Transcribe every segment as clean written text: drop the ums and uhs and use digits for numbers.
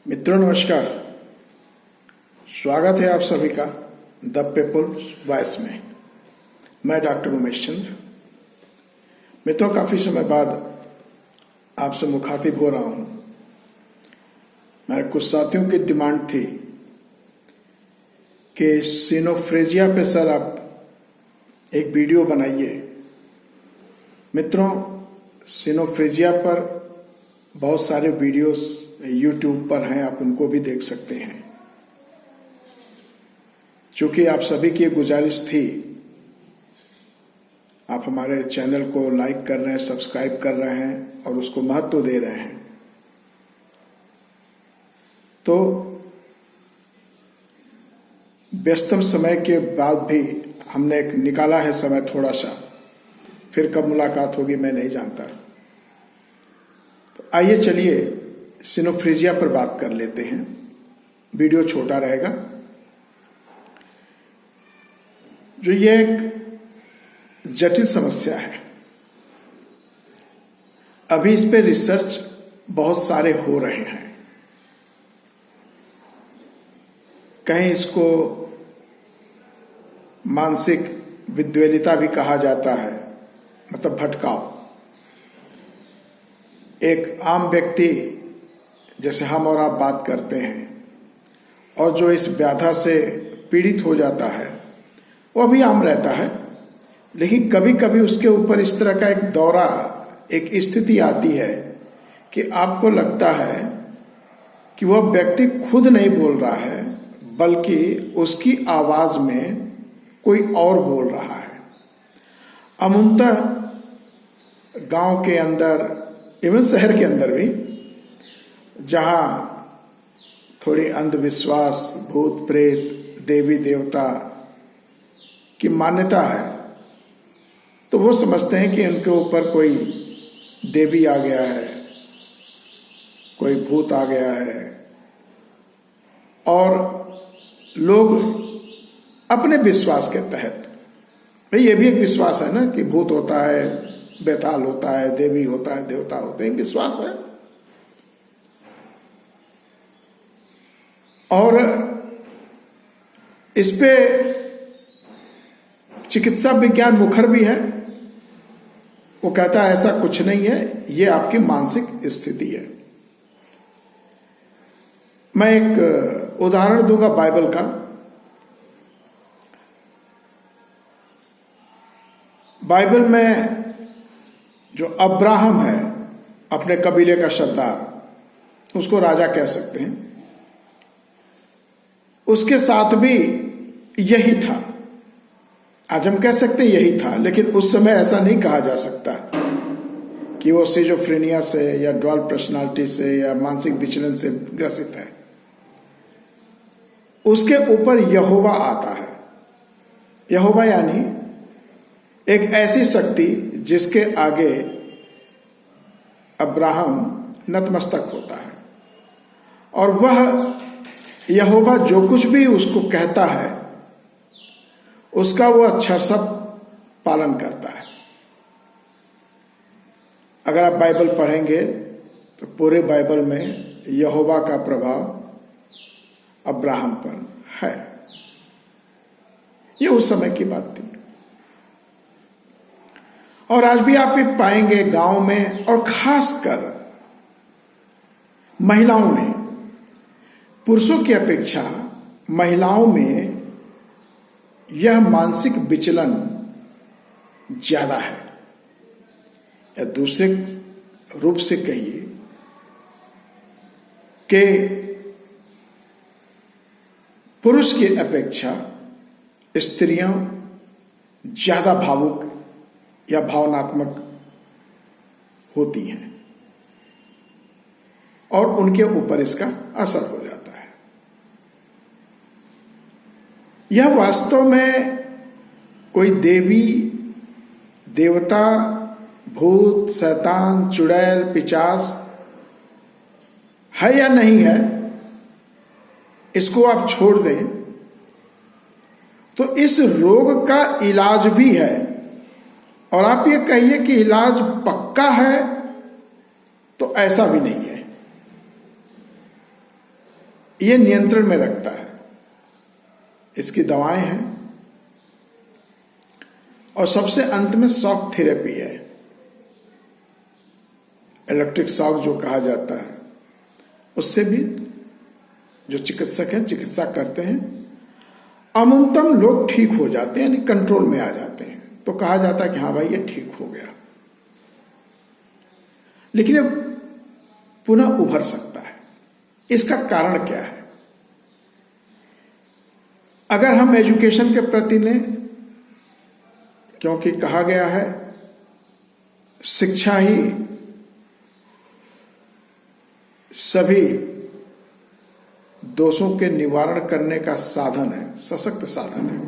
मित्रों नमस्कार। स्वागत है आप सभी का द पीपल्स वॉइस में। मैं डॉक्टर उमेश चंद्र। मित्रों, काफी समय बाद आपसे मुखातिब हो रहा हूं। मेरे कुछ साथियों की डिमांड थी कि सिनोफ्रेजिया पे सर आप एक वीडियो बनाइए। मित्रों, सिनोफ्रेजिया पर बहुत सारे वीडियोस यूट्यूब पर हैं, आप उनको भी देख सकते हैं। चूंकि आप सभी की गुजारिश थी, आप हमारे चैनल को लाइक कर रहे हैं, सब्सक्राइब कर रहे हैं और उसको महत्व दे रहे हैं, तो व्यस्तम समय के बाद भी हमने एक निकाला है समय थोड़ा सा। फिर कब मुलाकात होगी मैं नहीं जानता। तो आइए चलिए सिनोफ्रेजिया पर बात कर लेते हैं। वीडियो छोटा रहेगा। जो ये एक जटिल समस्या है, अभी इस पे रिसर्च बहुत सारे हो रहे हैं। कहीं इसको मानसिक विद्वेलिता भी कहा जाता है, मतलब भटकाव। एक आम व्यक्ति जैसे हम और आप बात करते हैं, और जो इस व्याधा से पीड़ित हो जाता है, वो भी आम रहता है। लेकिन कभी कभी उसके ऊपर इस तरह का एक दौरा, एक स्थिति आती है कि आपको लगता है कि वह व्यक्ति खुद नहीं बोल रहा है, बल्कि उसकी आवाज में कोई और बोल रहा है। अमूमतः गांव के अंदर, इवन शहर के अंदर भी, जहां थोड़ी अंधविश्वास, भूत प्रेत, देवी देवता की मान्यता है, तो वो समझते हैं कि उनके ऊपर कोई देवी आ गया है, कोई भूत आ गया है, और लोग अपने विश्वास के तहत, भाई ये भी एक विश्वास है ना कि भूत होता है, बेताल होता है, देवी होता है, देवता होते हैं, विश्वास है। और इस पे चिकित्सा विज्ञान मुखर भी है। वो कहता है ऐसा कुछ नहीं है, ये आपकी मानसिक स्थिति है। मैं एक उदाहरण दूंगा बाइबल का। बाइबल में जो अब्राहम है, अपने कबीले का सरदार, उसको राजा कह सकते हैं, उसके साथ भी यही था। आज हम कह सकते हैं यही था, लेकिन उस समय ऐसा नहीं कहा जा सकता कि वो सिजोफ्रेनिया से या ड्यूअल पर्सनालिटी से या मानसिक विचलन से ग्रसित है। उसके ऊपर यहोवा आता है। यहोवा यानी एक ऐसी शक्ति जिसके आगे अब्राहम नतमस्तक होता है, और वह यहोवा जो कुछ भी उसको कहता है उसका वो अक्षरशः पालन करता है। अगर आप बाइबल पढ़ेंगे तो पूरे बाइबल में यहोवा का प्रभाव अब्राहम पर है। ये उस समय की बात थी, और आज भी आप ये पाएंगे गांव में, और खासकर महिलाओं में। पुरुषों की अपेक्षा महिलाओं में यह मानसिक विचलन ज्यादा है, या दूसरे रूप से कहिए कि पुरुष की अपेक्षा स्त्रियां ज्यादा भावुक या भावनात्मक होती हैं, और उनके ऊपर इसका असर हो जाता है। यह वास्तव में कोई देवी देवता, भूत, शैतान, चुड़ैल, पिशाच है या नहीं है, इसको आप छोड़ दें तो इस रोग का इलाज भी है। और आप ये कहिए कि इलाज पक्का है, तो ऐसा भी नहीं है। ये नियंत्रण में रखता है। इसकी दवाएं हैं और सबसे अंत में शॉक थेरेपी है, इलेक्ट्रिक शॉक जो कहा जाता है। उससे भी जो चिकित्सक हैं चिकित्सा करते हैं, अमूमतन लोग ठीक हो जाते हैं, यानी कंट्रोल में आ जाते हैं। तो कहा जाता है कि हाँ भाई ये ठीक हो गया, लेकिन अब पुनः उभर सकता है। इसका कारण क्या है? अगर हम एजुकेशन के प्रति लें, क्योंकि कहा गया है शिक्षा ही सभी दोषों के निवारण करने का साधन है, सशक्त साधन है।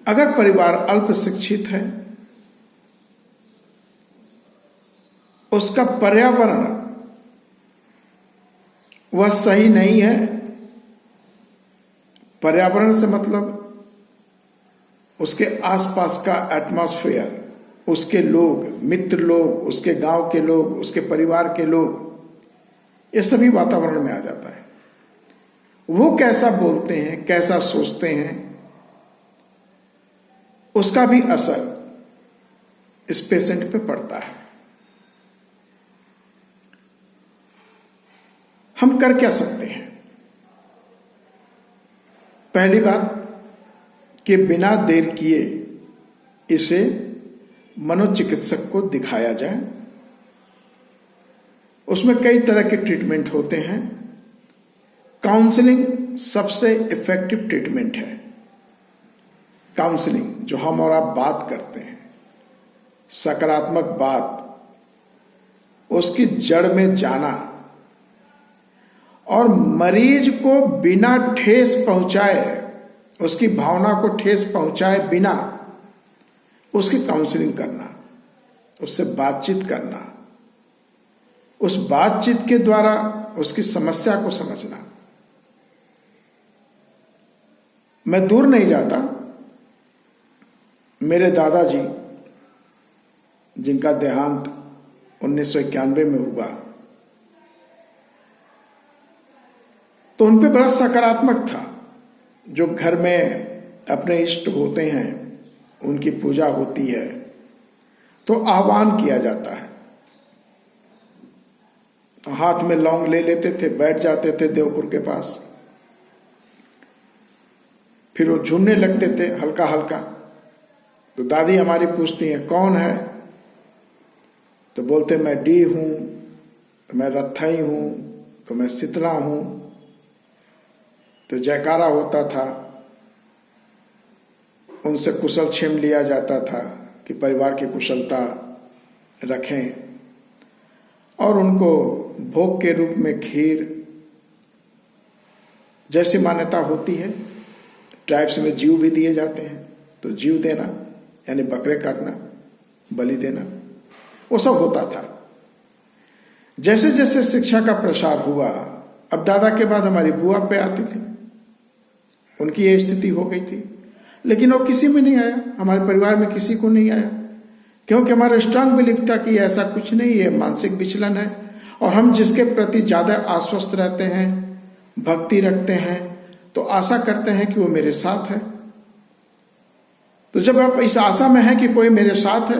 अगर परिवार अल्प शिक्षित है, उसका पर्यावरण वह सही नहीं है। पर्यावरण से मतलब उसके आसपास का एटमॉस्फेयर, उसके लोग, मित्र लोग, उसके गांव के लोग, उसके परिवार के लोग, ये सभी वातावरण में आ जाता है। वो कैसा बोलते हैं, कैसा सोचते हैं, उसका भी असर इस पेशेंट पे पड़ता है। हम कर क्या सकते हैं? पहली बात कि बिना देर किए इसे मनोचिकित्सक को दिखाया जाए। उसमें कई तरह के ट्रीटमेंट होते हैं। काउंसलिंग सबसे इफेक्टिव ट्रीटमेंट है। काउंसलिंग जो हम और आप बात करते हैं, सकारात्मक बात, उसकी जड़ में जाना और मरीज को बिना ठेस पहुंचाए, उसकी भावना को ठेस पहुंचाए बिना उसकी काउंसलिंग करना, उससे बातचीत करना, उस बातचीत के द्वारा उसकी समस्या को समझना। मैं दूर नहीं जाता, मेरे दादाजी जिनका देहांत 1991 में हुआ, तो उन पे बड़ा सकारात्मक था। जो घर में अपने इष्ट होते हैं, उनकी पूजा होती है, तो आह्वान किया जाता है। तो हाथ में लौंग ले लेते थे, बैठ जाते थे देवपुर के पास, फिर वो झूमने लगते थे हल्का हल्का। तो दादी हमारी पूछती हैं कौन है, तो बोलते मैं डी हूं, तो मैं रथई हूं, तो मैं शीतला हूं। तो जयकारा होता था, उनसे कुशल क्षेम लिया जाता था कि परिवार की कुशलता रखें, और उनको भोग के रूप में खीर, जैसी मान्यता होती है, ट्राइब्स में जीव भी दिए जाते हैं, तो जीव देना यानी बकरे काटना, बलि देना, वो सब होता था। जैसे जैसे शिक्षा का प्रसार हुआ, अब दादा के बाद हमारी बुआ पे आती थी, उनकी ये स्थिति हो गई थी, लेकिन वो किसी में नहीं आया, हमारे परिवार में किसी को नहीं आया, क्योंकि हमारा स्ट्रांग बिलीफ था कि ऐसा कुछ नहीं है, मानसिक विचलन है, और हम जिसके प्रति ज्यादा आश्वस्त रहते हैं, भक्ति रखते हैं, तो आशा करते हैं कि वो मेरे साथ है। तो जब आप इस आशा में हैं कि कोई मेरे साथ है,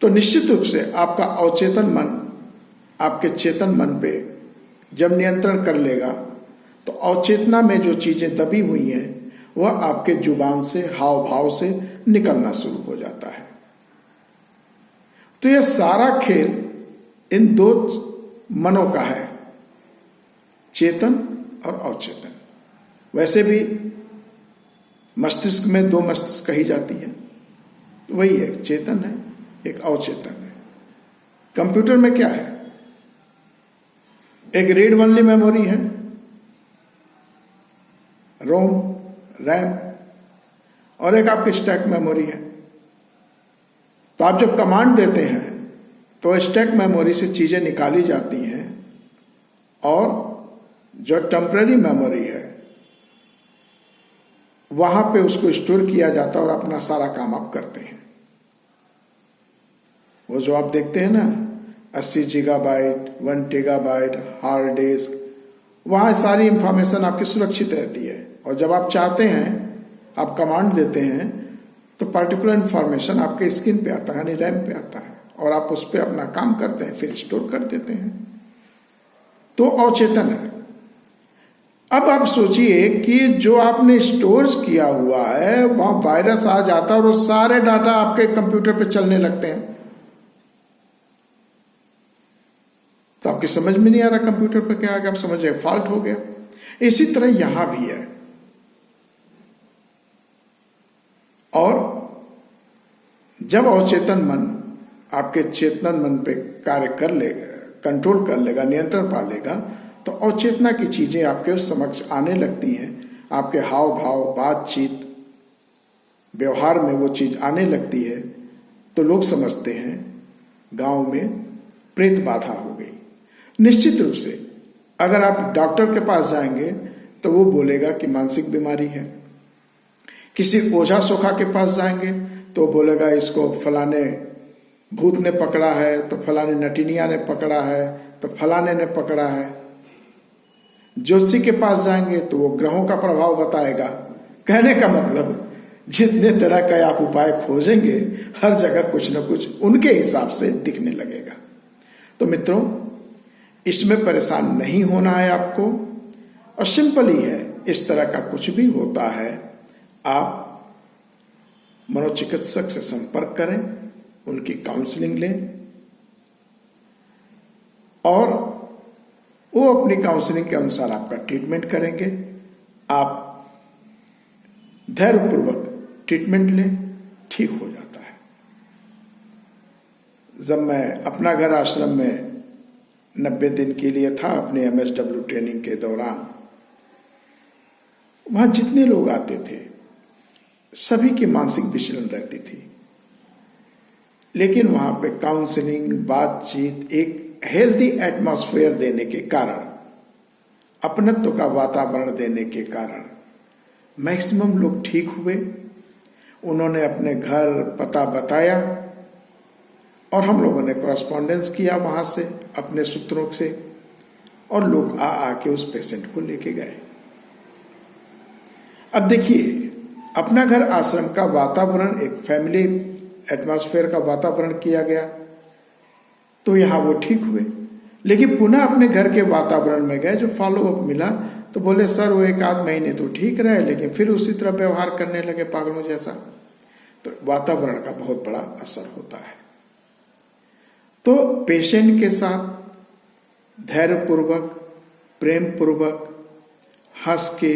तो निश्चित रूप से आपका अवचेतन मन आपके चेतन मन पे जब नियंत्रण कर लेगा, तो अवचेतना में जो चीजें दबी हुई हैं वह आपके जुबान से, हाव भाव से निकलना शुरू हो जाता है। तो यह सारा खेल इन दो मनों का है, चेतन और अवचेतन। वैसे भी मस्तिष्क में दो मस्तिष्क कही जाती है, वही एक चेतन है, एक अवचेतन है। कंप्यूटर में क्या है? एक रीड ओनली मेमोरी है, रोम, रैम, और एक आपकी स्टैक मेमोरी है। तो आप जब कमांड देते हैं तो स्टैक मेमोरी से चीजें निकाली जाती हैं, और जो टेम्पररी मेमोरी है वहां पे उसको स्टोर किया जाता है और अपना सारा काम आप करते हैं। वो जो आप देखते हैं ना, 80 GB 1 TB हार्ड डिस्क, वहां सारी इंफॉर्मेशन आपकी सुरक्षित रहती है। और जब आप चाहते हैं, आप कमांड देते हैं, तो पर्टिकुलर इंफॉर्मेशन आपके स्क्रीन पे आता है, यानी रैम पे आता है, और आप उस पर अपना काम करते हैं, फिर स्टोर कर देते हैं। तो अवचेतन है। अब आप सोचिए कि जो आपने स्टोर किया हुआ है वहां वायरस आ जाता है और वो सारे डाटा आपके कंप्यूटर पे चलने लगते हैं, तो आपकी समझ में नहीं आ रहा कंप्यूटर पे क्या आ गया, आप समझ रहे फॉल्ट हो गया। इसी तरह यहां भी है। और जब अवचेतन मन आपके चेतन मन पे कार्य कर लेगा, कंट्रोल कर लेगा, नियंत्रण पा लेगा, तो अवचेतना की चीजें आपके समक्ष आने लगती हैं। आपके हाव भाव, बातचीत, व्यवहार में वो चीज आने लगती है, तो लोग समझते हैं गांव में प्रेत बाधा हो गई। निश्चित रूप से अगर आप डॉक्टर के पास जाएंगे तो वो बोलेगा कि मानसिक बीमारी है। किसी ओझा सोखा के पास जाएंगे तो बोलेगा इसको फलाने भूत ने पकड़ा है, तो फलाने नटिनिया ने पकड़ा है, तो फलाने ने पकड़ा है। ज्योतिषी के पास जाएंगे तो वो ग्रहों का प्रभाव बताएगा। कहने का मतलब जितने तरह का आप उपाय खोजेंगे, हर जगह कुछ न कुछ उनके हिसाब से दिखने लगेगा। तो मित्रों, इसमें परेशान नहीं होना है आपको, और सिंपल ही है। इस तरह का कुछ भी होता है, आप मनोचिकित्सक से संपर्क करें, उनकी काउंसलिंग लें, और वो अपनी काउंसलिंग के अनुसार आपका ट्रीटमेंट करेंगे। आप धैर्यपूर्वक ट्रीटमेंट लें, ठीक हो जाता है। जब मैं अपना घर आश्रम में 90 दिन के लिए था, अपने MSW ट्रेनिंग के दौरान, वहां जितने लोग आते थे सभी की मानसिक विचलन रहती थी, लेकिन वहां पे काउंसलिंग, बातचीत, एक हेल्दी एटमॉस्फेयर देने के कारण, अपनत्व का वातावरण देने के कारण मैक्सिमम लोग ठीक हुए। उन्होंने अपने घर पता बताया और हम लोगों ने कॉरेस्पॉन्डेंस किया वहां से, अपने सूत्रों से, और लोग आके उस पेशेंट को लेके गए। अब देखिए, अपना घर आश्रम का वातावरण, एक फैमिली एटमॉस्फेयर का वातावरण किया गया, तो यहां वो ठीक हुए। लेकिन पुनः अपने घर के वातावरण में गए, जो फॉलो अप मिला, तो बोले सर वो 1 आध महीने तो ठीक रहे, लेकिन फिर उसी तरह व्यवहार करने लगे पागलों जैसा। तो वातावरण का बहुत बड़ा असर होता है। तो पेशेंट के साथ धैर्यपूर्वक, प्रेम पूर्वक, हंस के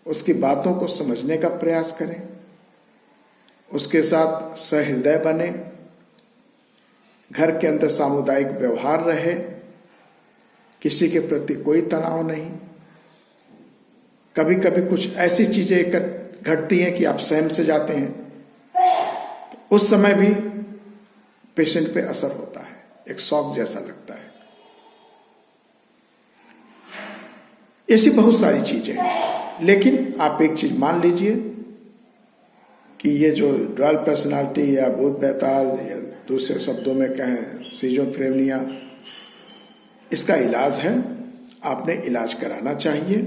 उसकी बातों को समझने का प्रयास करें, उसके साथ सहृदय बने, घर के अंदर सामुदायिक व्यवहार रहे, किसी के प्रति कोई तनाव नहीं। कभी कभी कुछ ऐसी चीजें घटती हैं कि आप सहम से जाते हैं, तो उस समय भी पेशेंट पे असर होता है, एक शॉक जैसा लगता है। ऐसी बहुत सारी चीजें हैं, लेकिन आप एक चीज मान लीजिए कि ये जो ड्यूअल पर्सनालिटी या भूत बैताल, या दूसरे शब्दों में कहें सिजोफ्रेनिया, इसका इलाज है। आपने इलाज कराना चाहिए।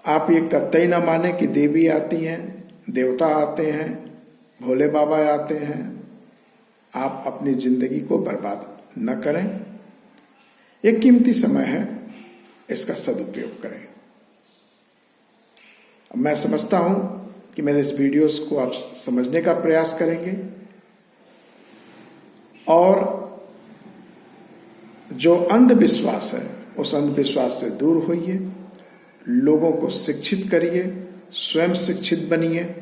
आप ये कतई ना माने कि देवी आती हैं, देवता आते हैं, भोले बाबा आते हैं। आप अपनी जिंदगी को बर्बाद न करें। एक कीमती समय है, इसका सदुपयोग करें। मैं समझता हूं कि मेरे इस वीडियोस को आप समझने का प्रयास करेंगे, और जो अंधविश्वास है उस अंधविश्वास से दूर होइए, लोगों को शिक्षित करिए, स्वयं शिक्षित बनिए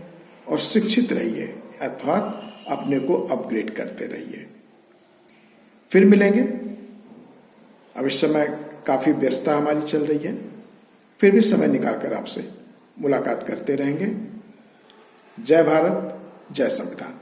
और शिक्षित रहिए, अर्थात अपने को अपग्रेड करते रहिए। फिर मिलेंगे। अब इस समय काफी व्यस्तता हमारी चल रही है, फिर भी समय निकालकर आपसे मुलाकात करते रहेंगे। जय भारत, जय संविधान।